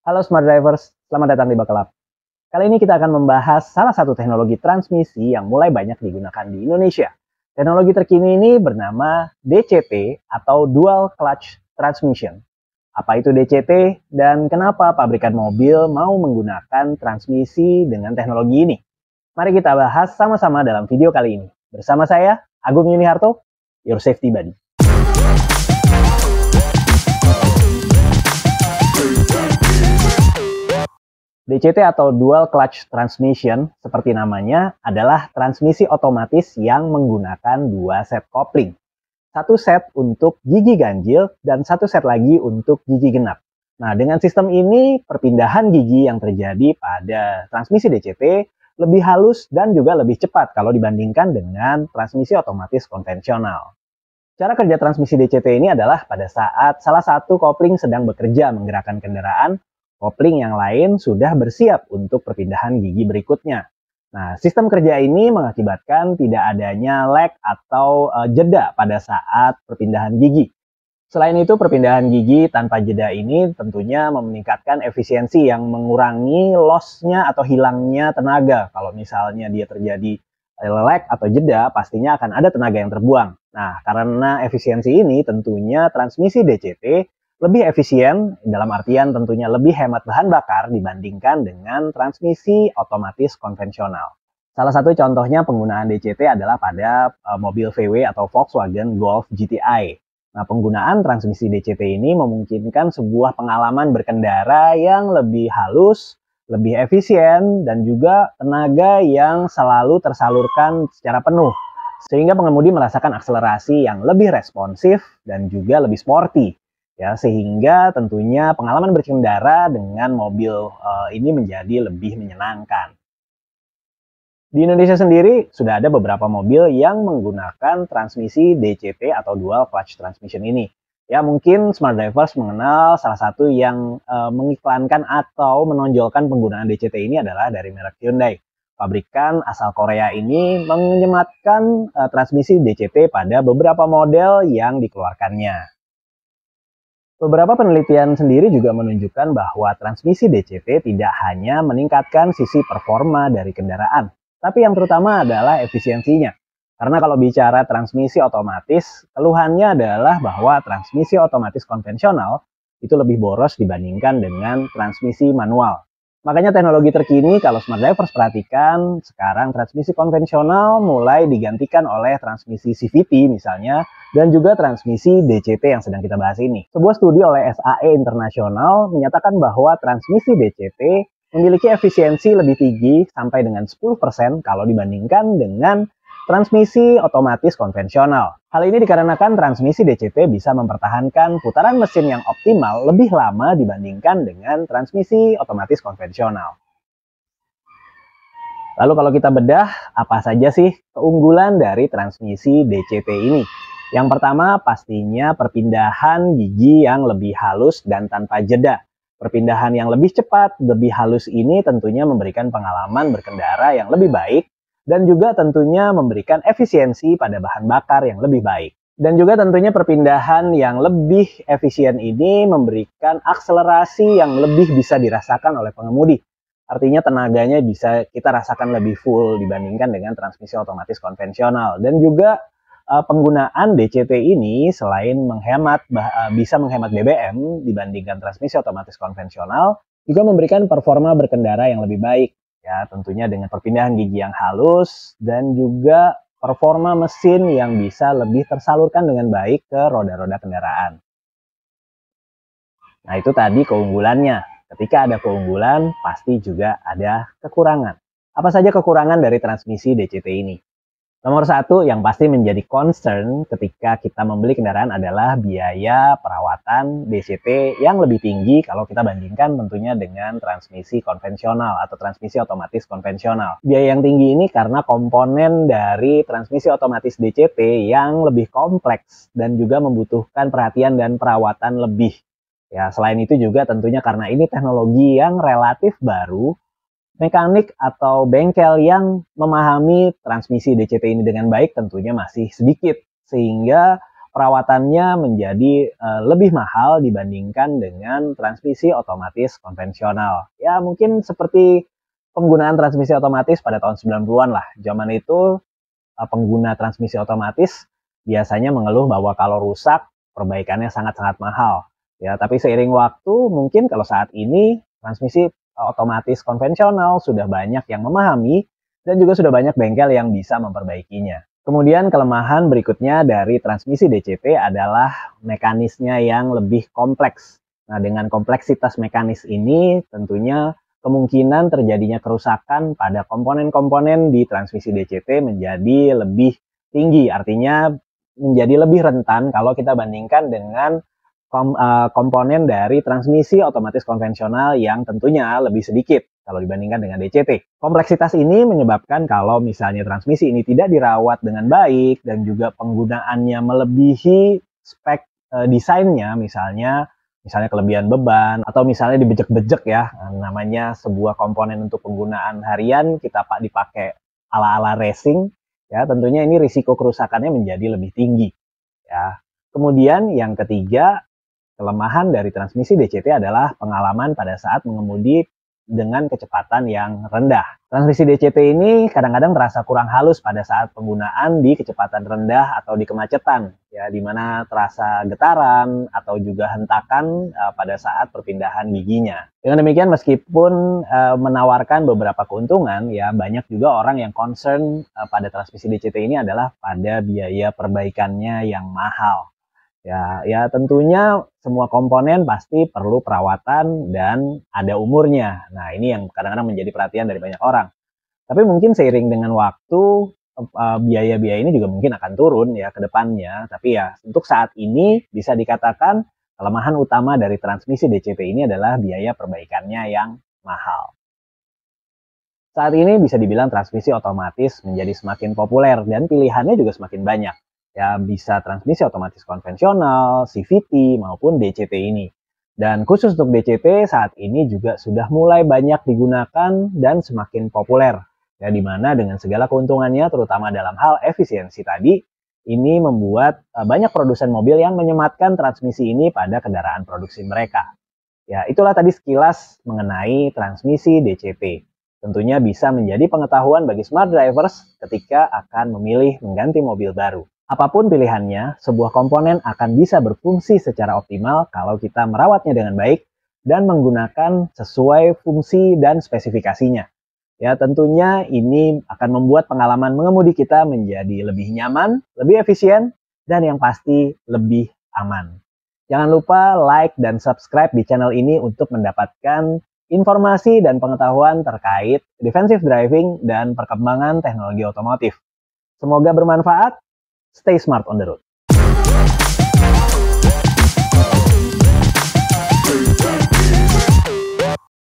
Halo Smart Drivers, selamat datang di Bakalap. Kali ini kita akan membahas salah satu teknologi transmisi yang mulai banyak digunakan di Indonesia. Teknologi terkini ini bernama DCT atau Dual Clutch Transmission. Apa itu DCT dan kenapa pabrikan mobil mau menggunakan transmisi dengan teknologi ini? Mari kita bahas sama-sama dalam video kali ini. Bersama saya, Agung Yuniharto, Your Safety Buddy. DCT atau Dual Clutch Transmission, seperti namanya, adalah transmisi otomatis yang menggunakan dua set kopling. Satu set untuk gigi ganjil dan satu set lagi untuk gigi genap. Nah, dengan sistem ini, perpindahan gigi yang terjadi pada transmisi DCT lebih halus dan juga lebih cepat kalau dibandingkan dengan transmisi otomatis konvensional. Cara kerja transmisi DCT ini adalah pada saat salah satu kopling sedang bekerja menggerakkan kendaraan, kopling yang lain sudah bersiap untuk perpindahan gigi berikutnya. Nah, sistem kerja ini mengakibatkan tidak adanya lag atau jeda pada saat perpindahan gigi. Selain itu, perpindahan gigi tanpa jeda ini tentunya meningkatkan efisiensi yang mengurangi loss-nya atau hilangnya tenaga. Kalau misalnya dia terjadi lag atau jeda, pastinya akan ada tenaga yang terbuang. Nah, karena efisiensi ini tentunya transmisi DCT lebih efisien, dalam artian tentunya lebih hemat bahan bakar dibandingkan dengan transmisi otomatis konvensional. Salah satu contohnya penggunaan DCT adalah pada mobil VW atau Volkswagen Golf GTI. Nah, penggunaan transmisi DCT ini memungkinkan sebuah pengalaman berkendara yang lebih halus, lebih efisien, dan juga tenaga yang selalu tersalurkan secara penuh. Sehingga pengemudi merasakan akselerasi yang lebih responsif dan juga lebih sporty. Ya, sehingga tentunya pengalaman berkendara dengan mobil ini menjadi lebih menyenangkan. Di Indonesia sendiri sudah ada beberapa mobil yang menggunakan transmisi DCT atau Dual Clutch Transmission ini. Ya, mungkin Smart Drivers mengenal salah satu yang mengiklankan atau menonjolkan penggunaan DCT ini adalah dari merek Hyundai. Pabrikan asal Korea ini menyematkan transmisi DCT pada beberapa model yang dikeluarkannya. Beberapa penelitian sendiri juga menunjukkan bahwa transmisi DCT tidak hanya meningkatkan sisi performa dari kendaraan, tapi yang terutama adalah efisiensinya. Karena kalau bicara transmisi otomatis, keluhannya adalah bahwa transmisi otomatis konvensional itu lebih boros dibandingkan dengan transmisi manual. Makanya teknologi terkini kalau Smart Drivers perhatikan, sekarang transmisi konvensional mulai digantikan oleh transmisi CVT misalnya, dan juga transmisi DCT yang sedang kita bahas ini. Sebuah studi oleh SAE Internasional menyatakan bahwa transmisi DCT memiliki efisiensi lebih tinggi sampai dengan 10% kalau dibandingkan dengan transmisi otomatis konvensional. Hal ini dikarenakan transmisi DCT bisa mempertahankan putaran mesin yang optimal lebih lama dibandingkan dengan transmisi otomatis konvensional. Lalu kalau kita bedah, apa saja sih keunggulan dari transmisi DCT ini? Yang pertama pastinya perpindahan gigi yang lebih halus dan tanpa jeda. Perpindahan yang lebih cepat, lebih halus ini tentunya memberikan pengalaman berkendara yang lebih baik dan juga tentunya memberikan efisiensi pada bahan bakar yang lebih baik. Dan juga tentunya perpindahan yang lebih efisien ini memberikan akselerasi yang lebih bisa dirasakan oleh pengemudi. Artinya tenaganya bisa kita rasakan lebih full dibandingkan dengan transmisi otomatis konvensional. Dan juga penggunaan DCT ini selain bisa menghemat BBM dibandingkan transmisi otomatis konvensional, juga memberikan performa berkendara yang lebih baik. Ya, tentunya dengan perpindahan gigi yang halus dan juga performa mesin yang bisa lebih tersalurkan dengan baik ke roda-roda kendaraan. Nah, itu tadi keunggulannya. Ketika ada keunggulan, pasti juga ada kekurangan. Apa saja kekurangan dari transmisi DCT ini? Nomor satu yang pasti menjadi concern ketika kita membeli kendaraan adalah biaya perawatan DCT yang lebih tinggi kalau kita bandingkan tentunya dengan transmisi konvensional atau transmisi otomatis konvensional. Biaya yang tinggi ini karena komponen dari transmisi otomatis DCT yang lebih kompleks dan juga membutuhkan perhatian dan perawatan lebih. Ya, selain itu juga tentunya karena ini teknologi yang relatif baru, mekanik atau bengkel yang memahami transmisi DCT ini dengan baik tentunya masih sedikit. Sehingga perawatannya menjadi lebih mahal dibandingkan dengan transmisi otomatis konvensional. Ya, mungkin seperti penggunaan transmisi otomatis pada tahun 90-an lah. Zaman itu pengguna transmisi otomatis biasanya mengeluh bahwa kalau rusak perbaikannya sangat-sangat mahal. Ya, tapi seiring waktu mungkin kalau saat ini transmisi otomatis konvensional sudah banyak yang memahami dan juga sudah banyak bengkel yang bisa memperbaikinya. Kemudian kelemahan berikutnya dari transmisi DCT adalah mekanisnya yang lebih kompleks. Nah, dengan kompleksitas mekanis ini tentunya kemungkinan terjadinya kerusakan pada komponen-komponen di transmisi DCT menjadi lebih tinggi. Artinya menjadi lebih rentan kalau kita bandingkan dengan komponen dari transmisi otomatis konvensional yang tentunya lebih sedikit kalau dibandingkan dengan DCT. Kompleksitas ini menyebabkan kalau misalnya transmisi ini tidak dirawat dengan baik dan juga penggunaannya melebihi spek desainnya, misalnya kelebihan beban atau misalnya dibejek-bejek ya, namanya sebuah komponen untuk penggunaan harian kita dipakai ala-ala racing ya, tentunya ini risiko kerusakannya menjadi lebih tinggi ya. Kemudian yang ketiga, kelemahan dari transmisi DCT adalah pengalaman pada saat mengemudi dengan kecepatan yang rendah. Transmisi DCT ini kadang-kadang terasa kurang halus pada saat penggunaan di kecepatan rendah atau di kemacetan, ya, di mana terasa getaran atau juga hentakan pada saat perpindahan giginya. Dengan demikian, meskipun menawarkan beberapa keuntungan, ya banyak juga orang yang concern pada transmisi DCT ini adalah pada biaya perbaikannya yang mahal. Ya tentunya semua komponen pasti perlu perawatan dan ada umurnya. Nah, ini yang kadang-kadang menjadi perhatian dari banyak orang. Tapi mungkin seiring dengan waktu, biaya-biaya ini juga mungkin akan turun ya ke depannya. Tapi ya untuk saat ini bisa dikatakan kelemahan utama dari transmisi DCT ini adalah biaya perbaikannya yang mahal. Saat ini bisa dibilang transmisi otomatis menjadi semakin populer dan pilihannya juga semakin banyak. Ya, bisa transmisi otomatis konvensional, CVT, maupun DCT ini. Dan khusus untuk DCT saat ini juga sudah mulai banyak digunakan dan semakin populer. Ya, di mana dengan segala keuntungannya, terutama dalam hal efisiensi tadi, ini membuat banyak produsen mobil yang menyematkan transmisi ini pada kendaraan produksi mereka. Ya, itulah tadi sekilas mengenai transmisi DCT. Tentunya bisa menjadi pengetahuan bagi smart drivers ketika akan memilih mengganti mobil baru. Apapun pilihannya, sebuah komponen akan bisa berfungsi secara optimal kalau kita merawatnya dengan baik dan menggunakan sesuai fungsi dan spesifikasinya. Ya, tentunya ini akan membuat pengalaman mengemudi kita menjadi lebih nyaman, lebih efisien, dan yang pasti lebih aman. Jangan lupa like dan subscribe di channel ini untuk mendapatkan informasi dan pengetahuan terkait defensive driving dan perkembangan teknologi otomotif. Semoga bermanfaat. Stay smart on the road.